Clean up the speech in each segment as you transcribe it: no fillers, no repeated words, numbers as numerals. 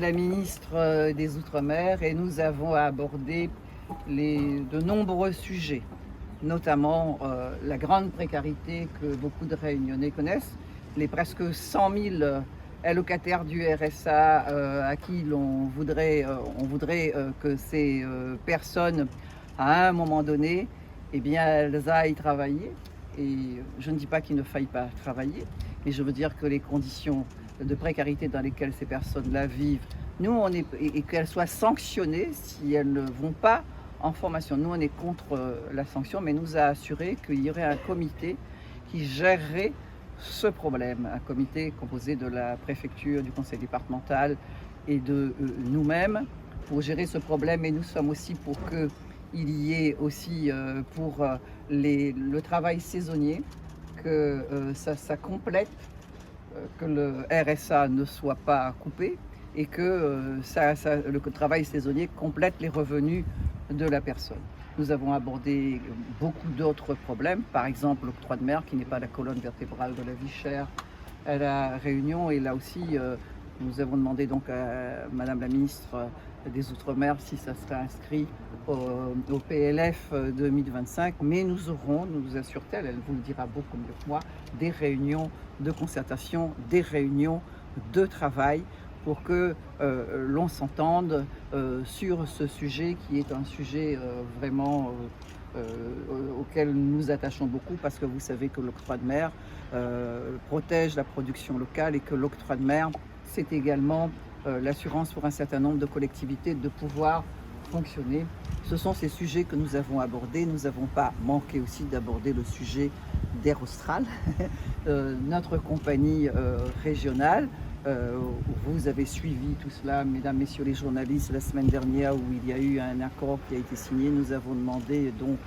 la ministre des Outre-mer et nous avons abordé de nombreux sujets, notamment la grande précarité que beaucoup de Réunionnais connaissent, les presque 100 000 allocataires du RSA à qui on voudrait que ces personnes, à un moment donné, eh bien, elles aillent travailler. Et je ne dis pas qu'il ne faille pas travailler, mais je veux dire que les conditions de précarité dans lesquelles ces personnes-là vivent, et qu'elles soient sanctionnées si elles ne vont pas en formation. Nous, on est contre la sanction, mais nous a assuré qu'il y aurait un comité qui gérerait ce problème, un comité composé de la préfecture, du conseil départemental et de nous-mêmes pour gérer ce problème. Et nous sommes aussi pour qu'il y ait aussi pour le travail saisonnier, que ça complète, que le RSA ne soit pas coupé et que le travail saisonnier complète les revenus de la personne. Nous avons abordé beaucoup d'autres problèmes, par exemple l'octroi de mer qui n'est pas la colonne vertébrale de la vie chère à La Réunion. Et là aussi, nous avons demandé donc à Madame la ministre des Outre-mer si ça serait inscrit au PLF 2025. Mais nous aurons, nous assure-t-elle, elle vous le dira beaucoup mieux que moi, des réunions de concertation, des réunions de travail pour que l'on s'entende sur ce sujet qui est un sujet vraiment auquel nous nous attachons beaucoup, parce que vous savez que l'octroi de mer protège la production locale et que l'octroi de mer, c'est également l'assurance pour un certain nombre de collectivités de pouvoir fonctionner. Ce sont ces sujets que nous avons abordés. Nous n'avons pas manqué aussi d'aborder le sujet d'Air Austral, notre compagnie régionale. Vous avez suivi tout cela, mesdames, messieurs les journalistes, la semaine dernière où il y a eu un accord qui a été signé. Nous avons demandé donc,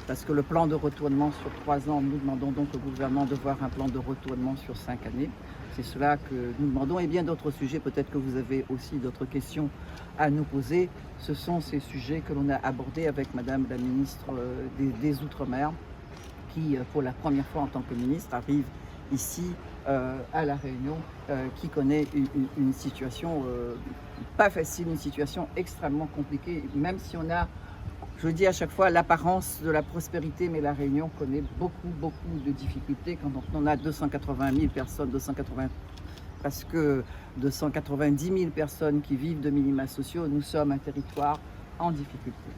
parce que le plan de retournement sur 3 ans, nous demandons donc au gouvernement de voir un plan de retournement sur 5 années. C'est cela que nous demandons, et bien d'autres sujets. Peut-être que vous avez aussi d'autres questions à nous poser. Ce sont ces sujets que l'on a abordés avec Madame la ministre des Outre-mer, qui pour la première fois en tant que ministre arrive ici à La Réunion, qui connaît une situation pas facile, une situation extrêmement compliquée, même si on a, je dis à chaque fois, l'apparence de la prospérité, mais La Réunion connaît beaucoup de difficultés. Quand on a 280 000 personnes, presque 290 000 personnes qui vivent de minima sociaux, nous sommes un territoire en difficulté.